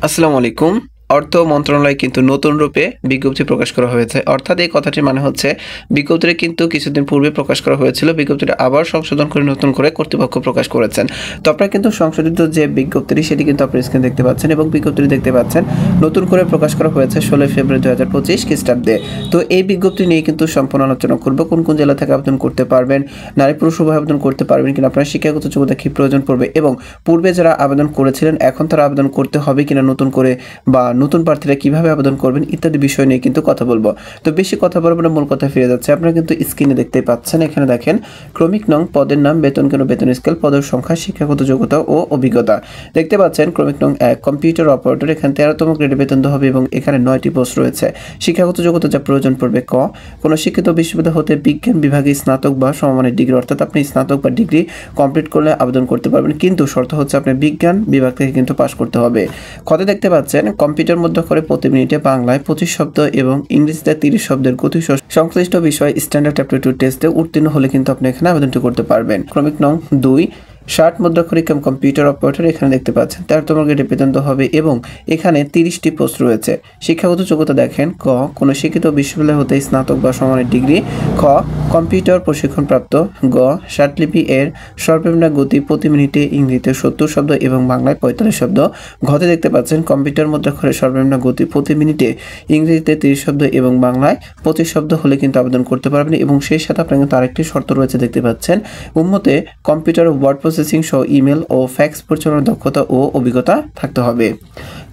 আসসালামু আলাইকুম। অর্থ মন্ত্রণালয় কিন্তু নতুন রূপে বিজ্ঞপ্তি প্রকাশ করা হয়েছে। অর্থাৎ এই কথাটির মানে হচ্ছে বিজ্ঞপ্তিটা কিন্তু কিছুদিন পূর্বে প্রকাশ করা হয়েছিল। বিজ্ঞপ্তিটা আবার সংশোধন করে নতুন করে কর্তৃপক্ষ প্রকাশ করেছেন। তো আপনারা কিন্তু সংশোধিত যে বিজ্ঞপ্তিটি সেটি কিন্তু আপনারা স্ক্রিনে দেখতে পাচ্ছেন এবং বিজ্ঞপ্তিটি দেখতে পাচ্ছেন নতুন করে প্রকাশ করা হয়েছে 16 ফেব্রুয়ারি 2025 খ্রিস্টাব্দে। তো এই বিজ্ঞপ্তি নিয়ে কিন্তু সম্পূর্ণ আলোচনা করব। কোন কোন জেলা থেকে আবেদন করতে পারবেন, নারী পুরুষ উভয় আবেদন করতে পারবেন কিনা, আপনার শিক্ষাগত যোগ্যতা কি প্রয়োজন পড়বে এবং পূর্বে যারা আবেদন করেছিলেন এখন তারা আবেদন করতে হবে কিনা নতুন করে, বা নতুন প্রার্থীরা কিভাবে আবেদন করবেন ইত্যাদি বিষয় নিয়ে কিন্তু কথা বলবো। তো বেশি কথা বলবো না, মূল কথা ফিরে যাচ্ছে। আপনারা কিন্তু স্ক্রিনে দেখতে পাচ্ছেন, এখানে দেখেন ক্রমিক নং, পদের নাম, বেতন কেন, বেতন স্কেল, পদের সংখ্যা, শিক্ষাগত যোগ্যতা ও অভিজ্ঞতা। দেখতে পাচ্ছেন ক্রমিক নং 1 কম্পিউটার অপারেটর, এখানে 13তম গ্রেডে বেতন দেওয়া হবে এবং এখানে 9টি পোস্ট রয়েছে। শিক্ষাগত যোগ্যতা যা প্রয়োজন পড়বে ক, কোনো শিক্ষিত বিশ্ববিদ্যালয় হতে বিজ্ঞান বিভাগে স্নাতক বা সমমানের ডিগ্রি, অর্থাৎ আপনি স্নাতক বা ডিগ্রি কমপ্লিট করলে আবেদন করতে পারবেন, কিন্তু শর্ত হচ্ছে আপনি বিজ্ঞান বিভাগ থেকে কিন্তু পাশ করতে হবে। খতে দেখতে পাচ্ছেন কম্পিউটার মধ্যে করে প্রতি মিনিটে বাংলায় 25 শব্দ এবং ইংরেজিতে 30 শব্দের গতি সংশ্লিষ্ট বিষয় স্ট্যান্ডার্ড অ্যাপটিটিউড টেস্টে উত্তীর্ণ হলে কিন্তু আপনি এখানে আবেদনটি করতে পারবেন। ক্রমিক নং 2 60 মুদ্রাক্ষরিক কম্পিউটার অপারেটর, এখানে দেখতে পাচ্ছেন 13তম গ্রেডে বেতন হবে এবং এখানে 30টি পোস্ট রয়েছে। শিক্ষাগত যোগ্যতা দেখেন ক, কোনো শিক্ষিত বিশ্ববিদ্যালয় হতে স্নাতক বা সমমানের ডিগ্রি, খ কম্পিউটার প্রশিক্ষণপ্রাপ্ত, গ ষাটলিপি এর সর্বনিম্ন গতি প্রতি মিনিটে ইংরেজিতে 70 শব্দ এবং বাংলায় 45 শব্দ, ঘতে দেখতে পাচ্ছেন কম্পিউটার মুদ্রাক্ষরের সর্বনিম্ন গতি প্রতি মিনিটে ইংরেজিতে 30 শব্দ এবং বাংলায় 25 শব্দ হলে কিন্তু আবেদন করতে পারবেন। এবং সেই সাথে আপনার কিন্তু আরেকটি শর্ত রয়েছে, দেখতে পাচ্ছেন উম্মতে কম্পিউটার ওয়ার্ড প্রসেসিং সহ ইমেল ও ফ্যাক্স পরিচালনার দক্ষতা ও অভিজ্ঞতা থাকতে হবে।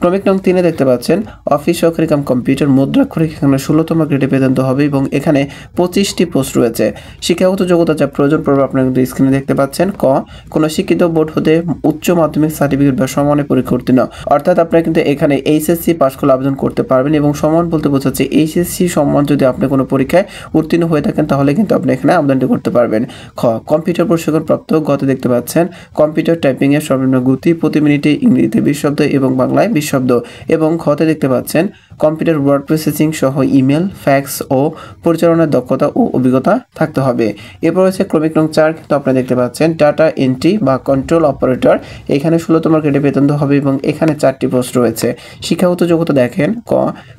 ক্রমিক নং 3 দেখতে পাচ্ছেন অফিস সহকারী কাম কম্পিউটার মুদ্রাক্ষরিক, এখানে 16তম গ্রেডে বেতন হবে এবং এখানে 25টি পোস্ট রয়েছে। শিক্ষাগত যোগ্যতা যা প্রয়োজন পড়বে আপনারা কিন্তু স্ক্রিনে দেখতে পাচ্ছেন ক, কোনো শিক্ষিত বোর্ড হতে উচ্চ মাধ্যমিক সার্টিফিকেট বা সমানের পরীক্ষা উত্তীর্ণ, অর্থাৎ আপনারা কিন্তু এখানে এইচএসসি পাস করলে আবেদন করতে পারবেন এবং সমান বলতে বোঝাচ্ছে এইচএসসি সমান যদি আপনি কোনো পরীক্ষায় উত্তীর্ণ হয়ে থাকেন তাহলে কিন্তু আপনি এখানে আবেদনটি করতে পারবেন। খ, কম্পিউটার প্রশিক্ষণপ্রাপ্ত, গত দেখতে পাচ্ছেন কম্পিউটার টাইপিং এর সর্বনিম্ন গতি প্রতি মিনিটে ইংরেজিতে 20 শব্দ এবং বাংলায় 20 শব্দ, এবং খতে দেখতে পাচ্ছেন কম্পিউটার ওয়ার্ড প্রসেসিং সহ ইমেল, ফ্যাক্স ও পরিচালনার দক্ষতা ও অভিজ্ঞতা থাকতে হবে। এরপর হচ্ছে ক্রমিক নং 4, কিন্তু আপনারা দেখতে পাচ্ছেন ডাটা এন্ট্রি বা কন্ট্রোল অপারেটর, এখানে 16তম গ্রেডে বেতন হবে এবং এখানে 4টি পোস্ট রয়েছে। শিক্ষাগত যোগ্যতা দেখেন ক,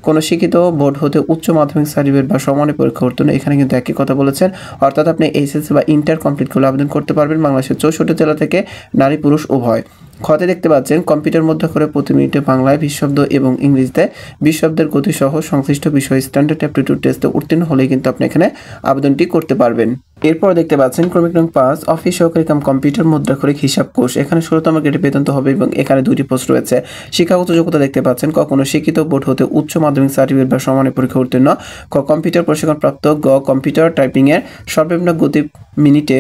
কোনো শিক্ষিত বোর্ড হতে উচ্চ মাধ্যমিক সার্টিফিকেট বা সমানের পরীক্ষা উত্তীর্ণ, এখানে কিন্তু একই কথা বলেছেন, অর্থাৎ আপনি এইচএসসি বা ইন্টার কমপ্লিট করলে আবেদন করতে পারবেন বাংলাদেশের 64 জেলা থেকে, নারী পুরুষ উভয়। খতে দেখতে পাচ্ছেন কম্পিউটার মধ্যে করে প্রতি মিনিটে বাংলায় 20 শব্দ এবং ইংরেজিতে 20 শব্দের গতি সহ সংশ্লিষ্ট বিষয় স্ট্যান্ডার্ড অ্যাপটিটিউড টেস্টে উত্তীর্ণ হলেই কিন্তু আপনি এখানে আবেদনটি করতে পারবেন। এরপর দেখতে পাচ্ছেন ক্রমিক নং 5 অফিস সহকারী কাম কম্পিউটার মুদ্রাক্ষরিক হিসাব কোষ, এখানে 16তম গ্রেডে বেতন হবে এবং এখানে 2টি পোস্ট রয়েছে। শিক্ষাগত যোগ্যতা দেখতে পাচ্ছেন ক, কোনো শিক্ষিত বোর্ড হতে উচ্চ মাধ্যমিক সার্টিফিকেট বা সমানের পরীক্ষা উত্তীর্ণ, খ কম্পিউটার প্রশিক্ষণপ্রাপ্ত, গ কম্পিউটার টাইপিং এর সর্বনিম্ন গতি মিনিটে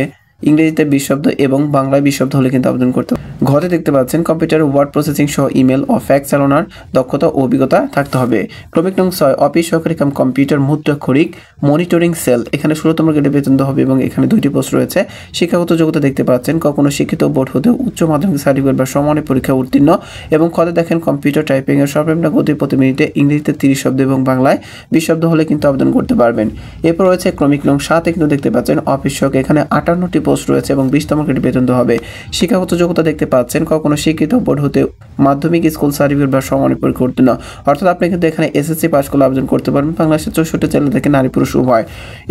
ইংরেজিতে 20 শব্দ এবং বাংলায় 20 শব্দ হলে কিন্তু আবেদন করতে হবে। ঘরে দেখতে পাচ্ছেন কম্পিউটার ওয়ার্ড প্রসেসিং সহ ইমেল ও ফ্যাক্স চালানোর দক্ষতা ও অভিজ্ঞতা থাকতে হবে। ক্রমিক নং 6 অফিস সহকারী কাম কম্পিউটার মুদ্রাক্ষরিক মনিটরিং সেল, এখানে 16তম গ্রেডে বেতন হবে এবং এখানে 2টি পোস্ট রয়েছে। শিক্ষাগত যোগ্যতা দেখতে পাচ্ছেন কখনো শিক্ষিত বোর্ড হতে উচ্চ মাধ্যমিক সার্টিফিকেট বা সমানের পরীক্ষা উত্তীর্ণ, এবং খতে দেখেন কম্পিউটার টাইপিং এর সর্বনিম্ন গতি প্রতি মিনিটে ইংরেজিতে 30 শব্দ এবং বাংলায় 20 শব্দ হলে কিন্তু আবেদন করতে পারবেন। এরপর রয়েছে ক্রমিক নং 7, কিন্তু দেখতে পাচ্ছেন অফিস সহকারী, এখানে 58টি পোস্ট রয়েছে এবং 20তম গ্রেডে বেতন হবে। শিক্ষাগত যোগ্যতা দেখতে পাচ্ছেন কখনো শিক্ষিত বোর্ড হতে মাধ্যমিক স্কুল সার্টিফিকেট বা সমানের পরীক্ষা উত্তীর্ণ, অর্থাৎ আপনি কিন্তু এখানে এসএসসি পাস করলে আবেদন করতে পারবেন বাংলাদেশের 64 জেলা থেকে, নারী পুরুষ উভয়।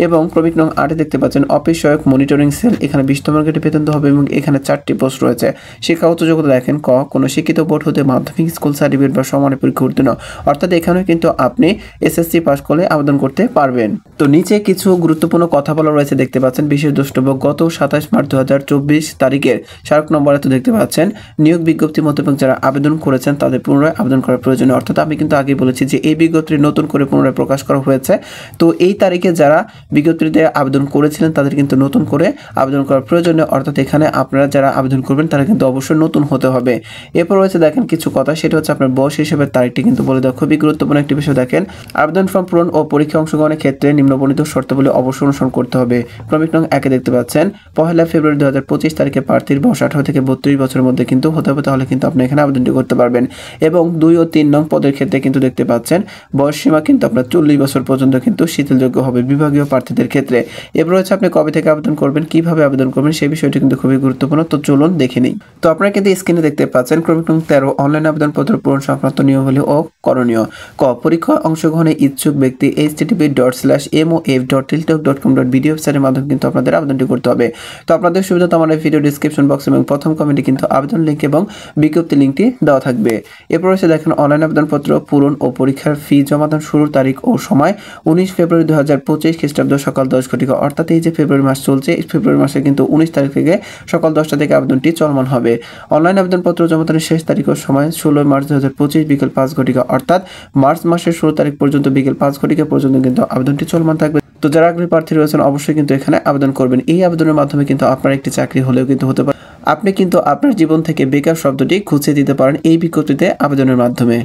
এবং ক্রমিক নং 8 দেখতে পাচ্ছেন অফিস সহায়ক মনিটরিং সেল, এখানে 20তম গ্রেডে বেতন হবে এবং এখানে 4টি পোস্ট রয়েছে। শিক্ষাগত যোগ্যতা দেখেন ক, কোনো শিক্ষিত বোর্ড হতে মাধ্যমিক স্কুল সার্টিফিকেট বা সমানের পরীক্ষা উত্তীর্ণ, অর্থাৎ এখানে কিন্তু আপনি এসএসসি পাস করলে আবেদন করতে পারবেন। তো নিচে কিছু গুরুত্বপূর্ণ কথা বলা রয়েছে, দেখতে পাচ্ছেন বিশেষ দ্রষ্টব্য গত 27 মার্চ 2024 তারিখের স্মারক নম্বরে তো দেখতে পাচ্ছেন নিয়োগ বিজ্ঞপ্তি মোতাবেক যারা আবেদন করেছেন তাদের পুনরায় আবেদন করার প্রয়োজন, অর্থাৎ আমি কিন্তু আগে বলেছি যে এই বিজ্ঞপ্তি নতুন করে পুনরায় প্রকাশ করা হয়েছে। তো এই তারিখে যারা বিজ্ঞপ্তিতে আবেদন করেছিলেন তাদের কিন্তু নতুন করে আবেদন করার প্রয়োজন, অর্থাৎ এখানে আপনারা যারা আবেদন করবেন তারা কিন্তু অবশ্যই নতুন হতে হবে। এরপর রয়েছে দেখেন কিছু কথা, সেটা হচ্ছে আপনার বয়স হিসেবে তারিখটি কিন্তু বলে দেওয়া খুবই গুরুত্বপূর্ণ একটি বিষয়। দেখেন আবেদন ফর্ম পূরণ ও পরীক্ষা অংশগ্রহণের ক্ষেত্রে নিম্নবর্ণিত শর্তাবলী অবশ্যই অনুসরণ করতে হবে। ক্রমিক নং 1 দেখতে পাচ্ছেন 1 ফেব্রুয়ারি 2025 তারিখে প্রার্থীর বয়স 18 থেকে 32 বছর বছরের মধ্যে কিন্তু হতে হবে, তাহলে কিন্তু আপনি এখানে আবেদনটি করতে পারবেন। এবং 2 ও 3 নং পদের ক্ষেত্রে কিন্তু দেখতে পাচ্ছেন বয়সসীমা কিন্তু আপনার 40 বছর পর্যন্ত কিন্তু শিথিলযোগ্য হবে বিভাগীয় প্রার্থীদের ক্ষেত্রে। এরপর হচ্ছে আপনি কবে থেকে আবেদন করবেন, কিভাবে আবেদন করবেন সেই বিষয়টি কিন্তু খুবই গুরুত্বপূর্ণ। তো চলুন দেখে নিই। তো আপনারা কিন্তু স্ক্রিনে দেখতে পাচ্ছেন ক্রমিক নং 13 অনলাইন আবেদনপত্র পূরণ সংক্রান্ত নিয়মাবলী ও করণীয়। ক পরীক্ষায় অংশগ্রহণে ইচ্ছুক ব্যক্তি http://moaf.tiltok.com.bd ওয়েবসাইটের মাধ্যমে কিন্তু আপনাদের আবেদনটি করতে হবে। তো আপনাদের সুবিধাতে আমার এই ভিডিও ডেসক্রিপশন বক্স এবং প্রথম কমেন্টে কিন্তু আবেদন লিঙ্ক এবং বিজ্ঞপ্তি লিঙ্কটি দেওয়া থাকবে। এরপর হচ্ছে দেখেন অনলাইন আবেদনপত্র পূরণ ও পরীক্ষার ফি জমাদান শুরুর তারিখ ও সময় 19 ফেব্রুয়ারি 2025 খ্রিস্টাব্দ সকাল 10 ঘটিকা, অর্থাৎ এই যে ফেব্রুয়ারি মাস চলছে, এই ফেব্রুয়ারি মাসে কিন্তু 19 তারিখ থেকে সকাল 10টা থেকে আবেদনটি চলমান হবে। অনলাইন আবেদনপত্র জমাদানের শেষ তারিখ ও সময় 16 মার্চ 2025 বিকেল 5 ঘটিকা, অর্থাৎ মার্চ মাসের 16 তারিখ পর্যন্ত বিকেল 5 ঘটিকা পর্যন্ত কিন্তু আবেদনটি চলমান থাকবে। তো যারা আগ্রহী প্রার্থী রয়েছেন অবশ্যই কিন্তু এখানে আবেদন করবেন। এই আবেদনের মাধ্যমে কিন্তু আপনার একটি চাকরি হলেও কিন্তু হতে পারে। আপনি কিন্তু আপনার জীবন থেকে বেকার শব্দটি খুঁজে দিতে পারেন এই বিজ্ঞপ্তিতে আবেদনের মাধ্যমে।